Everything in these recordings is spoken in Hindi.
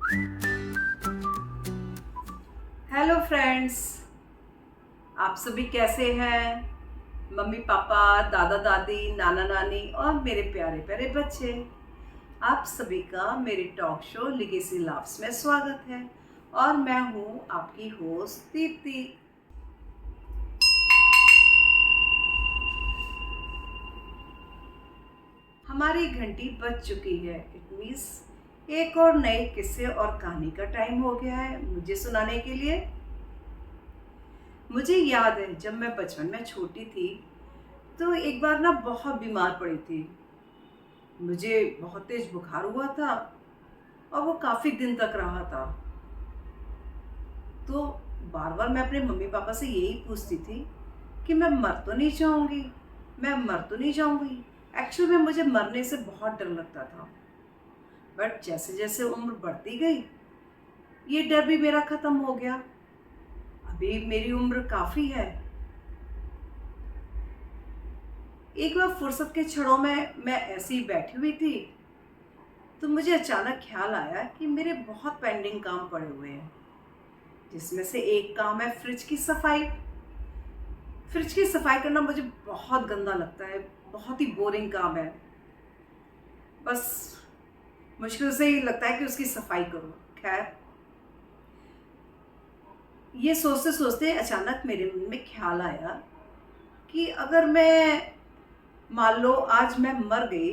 हेलो फ्रेंड्स, आप सभी कैसे हैं? मम्मी पापा, दादा दादी, नाना नानी और मेरे प्यारे प्यारे बच्चे, आप सभी का मेरे टॉक शो लिगेसी लाफ्स में स्वागत है। और मैं हूँ आपकी होस्ट दीप्ति। हमारी घंटी बज चुकी है। इट मीन्स एक और नए किस्से और कहानी का टाइम हो गया है मुझे सुनाने के लिए। मुझे याद है जब मैं बचपन में छोटी थी तो एक बार ना बहुत बीमार पड़ी थी। मुझे बहुत तेज बुखार हुआ था और वो काफ़ी दिन तक रहा था। तो बार बार मैं अपने मम्मी पापा से यही पूछती थी कि मैं मर तो नहीं जाऊंगी, मैं मर तो नहीं जाऊंगी। एक्चुअली में मुझे मरने से बहुत डर लगता था, बट जैसे जैसे उम्र बढ़ती गई ये डर भी मेरा ख़त्म हो गया। अभी मेरी उम्र काफ़ी है। एक बार फुर्सत के क्षणों में मैं ऐसे ही बैठी हुई थी तो मुझे अचानक ख्याल आया कि मेरे बहुत पेंडिंग काम पड़े हुए हैं, जिसमें से एक काम है फ्रिज की सफाई। फ्रिज की सफाई करना मुझे बहुत गंदा लगता है, बहुत ही बोरिंग काम है। बस मुश्किल से ही लगता है कि उसकी सफाई करूं। खैर, ये सोचते सोचते अचानक मेरे मन में ख्याल आया कि अगर मैं, मान लो आज मैं मर गई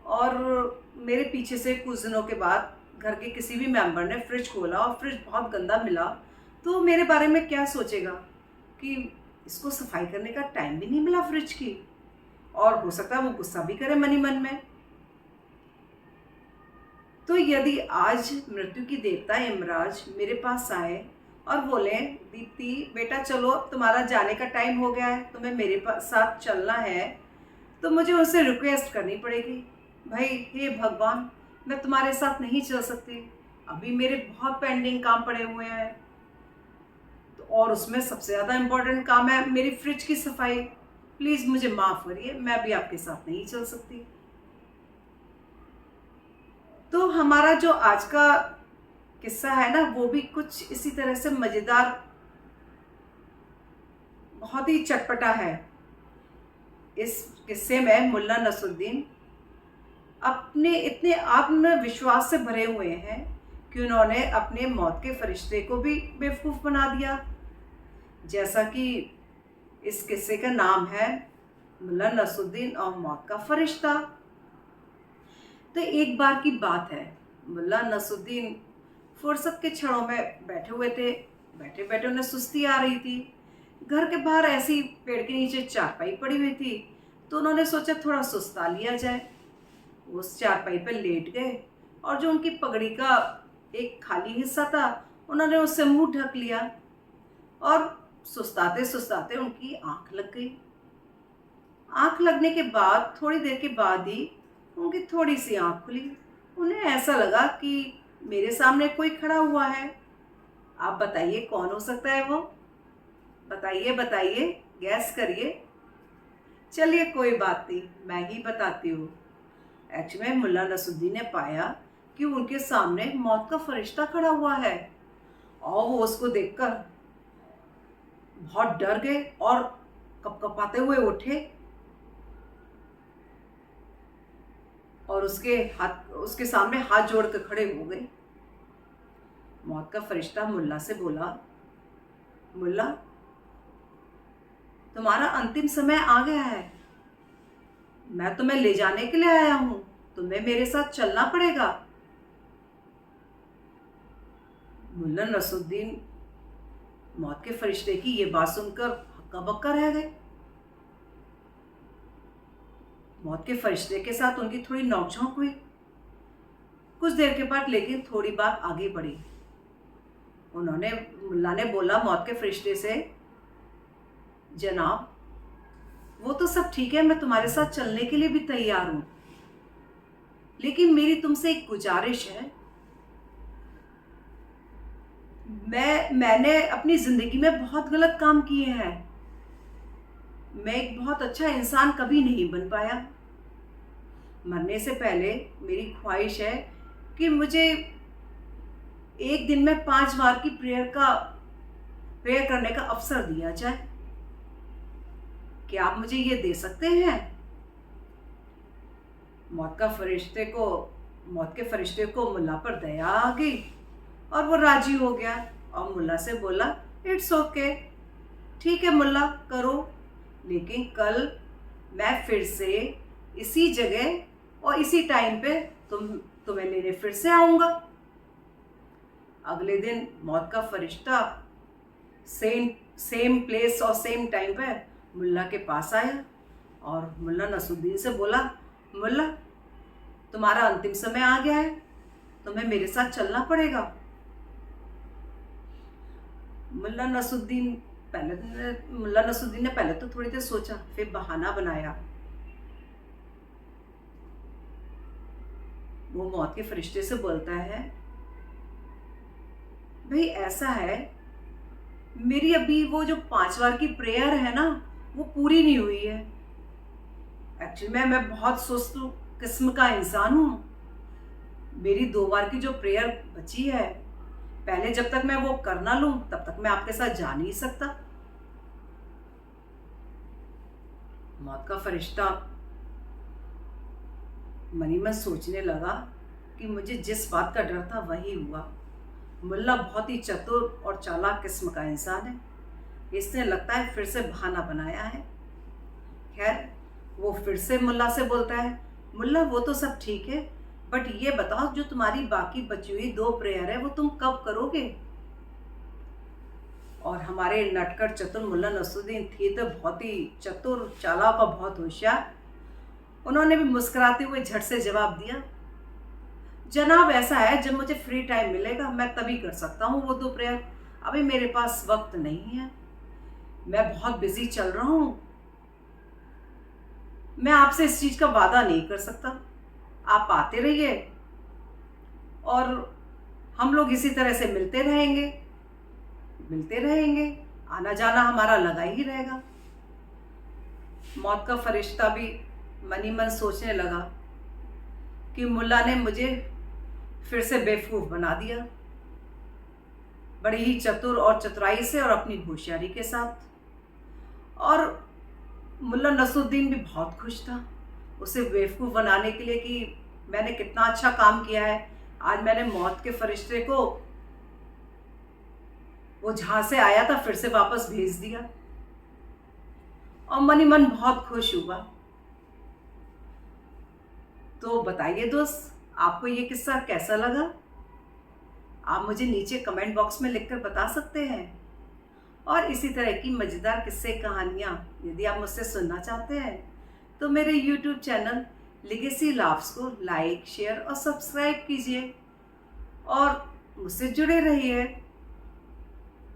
और मेरे पीछे से कुछ दिनों के बाद घर के किसी भी मेंबर ने फ्रिज खोला और फ्रिज बहुत गंदा मिला, तो मेरे बारे में क्या सोचेगा कि इसको सफाई करने का टाइम भी नहीं मिला फ्रिज की, और हो सकता है वो गुस्सा भी करे मनी मन में। तो यदि आज मृत्यु की देवता यमराज मेरे पास आए और बोले, दीप्ति बेटा चलो तुम्हारा जाने का टाइम हो गया है, तुम्हें मेरे साथ चलना है, तो मुझे उनसे रिक्वेस्ट करनी पड़ेगी, भाई हे भगवान मैं तुम्हारे साथ नहीं चल सकती, अभी मेरे बहुत पेंडिंग काम पड़े हुए हैं। तो और उसमें सबसे ज़्यादा इम्पोर्टेंट काम है मेरी फ्रिज की सफाई। प्लीज़ मुझे माफ़ करिए, मैं भी आपके साथ नहीं चल सकती। तो हमारा जो आज का किस्सा है ना, वो भी कुछ इसी तरह से मज़ेदार, बहुत ही चटपटा है। इस किस्से में मुल्ला नसरुद्दीन अपने इतने आत्मविश्वास से भरे हुए हैं कि उन्होंने अपने मौत के फरिश्ते को भी बेवकूफ़ बना दिया। जैसा कि इस किस्से का नाम है मुल्ला नसरुद्दीन और मौत का फरिश्ता। तो एक बार की बात है, मुल्ला नसरुद्दीन फुर्सत के क्षणों में बैठे हुए थे। बैठे बैठे उन्हें सुस्ती आ रही थी। घर के बाहर ऐसी पेड़ के नीचे चारपाई पड़ी हुई थी, तो उन्होंने सोचा थोड़ा सुस्ता लिया जाए। उस चारपाई पर लेट गए और जो उनकी पगड़ी का एक खाली हिस्सा था उन्होंने उससे मुंह ढक लिया और सुस्ताते सुस्ताते उनकी आंख लग गई। आंख लगने के बाद थोड़ी देर के बाद ही उनकी थोड़ी सी आंख खुली। उन्हें ऐसा लगा कि मेरे सामने कोई खड़ा हुआ है। आप बताइए कौन हो सकता है वो? बताइए बताइए, गैस करिए। चलिए कोई बात नहीं, मैं ही बताती हूँ। एक्चुअली में मुल्ला नसरुद्दीन ने पाया कि उनके सामने मौत का फरिश्ता खड़ा हुआ है और वो उसको देखकर बहुत डर गए और कपकपाते हुए उठे और उसके सामने हाथ जोड़ कर खड़े हो गए। मौत का फरिश्ता मुल्ला से बोला, मुल्ला तुम्हारा अंतिम समय आ गया है, मैं तुम्हें ले जाने के लिए आया हूं, तुम्हें मेरे साथ चलना पड़ेगा। मुल्ला नसरुद्दीन मौत के फरिश्ते की ये बात सुनकर हक्का बक्का रह गए। मौत के फरिश्ते के साथ उनकी थोड़ी नोकझोंक हुई। कुछ देर के बाद लेकिन थोड़ी बात आगे बढ़ी। मुल्ला ने बोला मौत के फरिश्ते से, जनाब वो तो सब ठीक है, मैं तुम्हारे साथ चलने के लिए भी तैयार हूं, लेकिन मेरी तुमसे एक गुजारिश है। मैंने अपनी जिंदगी में बहुत गलत काम किए हैं, मैं एक बहुत अच्छा इंसान कभी नहीं बन पाया। मरने से पहले मेरी ख्वाहिश है कि मुझे एक दिन में 5 बार की प्रेयर करने का अवसर दिया जाए। क्या आप मुझे ये दे सकते हैं? मौत के फरिश्ते को मुल्ला पर दया आ गई और वो राजी हो गया और मुल्ला से बोला, इट्स ओके, ठीक है मुल्ला, करो, लेकिन कल मैं फिर से इसी जगह और इसी टाइम पे तुम्हें लेने फिर से आऊँगा। अगले दिन मौत का फरिश्ता सेम प्लेस और सेम टाइम पे मुल्ला के पास आया और मुल्ला नसरुद्दीन से बोला, मुल्ला, तुम्हारा अंतिम समय आ गया है, तुम्हें मेरे साथ चलना पड़ेगा। मुल्ला नसरुद्दीन ने पहले तो थोड़ी देर सोचा, फिर बहाना बनाया। वो मौत के फरिश्ते से बोलता है, भाई ऐसा है, मेरी अभी वो जो 5 बार की प्रेयर है ना, वो पूरी नहीं हुई है। एक्चुअली मैं बहुत सुस्त किस्म का इंसान हूँ। मेरी 2 बार की जो प्रेयर बची है, पहले जब तक मैं वो कर ना लूँ तब तक मैं आपके साथ जा नहीं सकता। मौत का फरिश्ता मनी मन सोचने लगा कि मुझे जिस बात का डर था वही हुआ। मुल्ला बहुत ही चतुर और चालाक किस्म का इंसान है, इसने लगता है फिर से बहाना बनाया है। खैर, वो फिर से मुल्ला से बोलता है, मुल्ला वो तो सब ठीक है, बट ये बताओ जो तुम्हारी बाकी बची हुई 2 प्रेयर है वो तुम कब करोगे? और हमारे नटखट चतुर मुल्ला नसरुद्दीन थे तो बहुत ही चतुर, चालाक और बहुत होशियार। उन्होंने भी मुस्कुराते हुए झट से जवाब दिया, जनाब ऐसा है, जब मुझे फ्री टाइम मिलेगा मैं तभी कर सकता हूँ वो 2 प्रेयर, अभी मेरे पास वक्त नहीं है, मैं बहुत बिजी चल रहा हूँ, मैं आपसे इस चीज़ का वादा नहीं कर सकता। आप आते रहिए और हम लोग इसी तरह से मिलते रहेंगे, आना जाना हमारा लगा ही रहेगा। मौत का फरिश्ता भी मनी मन सोचने लगा कि मुल्ला ने मुझे फिर से बेवकूफ़ बना दिया, बड़ी ही चतुर और चतुराई से और अपनी होशियारी के साथ। और मुल्ला नसरुद्दीन भी बहुत खुश था उसे बेवकूफ़ बनाने के लिए कि मैंने कितना अच्छा काम किया है, आज मैंने मौत के फरिश्ते को वो जहाँ से आया था फिर से वापस भेज दिया। और मनी मन बहुत खुश हुआ। तो बताइए दोस्त, आपको ये किस्सा कैसा लगा? आप मुझे नीचे कमेंट बॉक्स में लिखकर बता सकते हैं। और इसी तरह की मज़ेदार किस्से कहानियाँ यदि आप मुझसे सुनना चाहते हैं तो मेरे YouTube चैनल लिगेसी लाफ्स को लाइक, शेयर और सब्सक्राइब कीजिए और मुझसे जुड़े रहिए।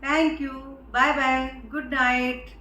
Thank you, bye bye, good night.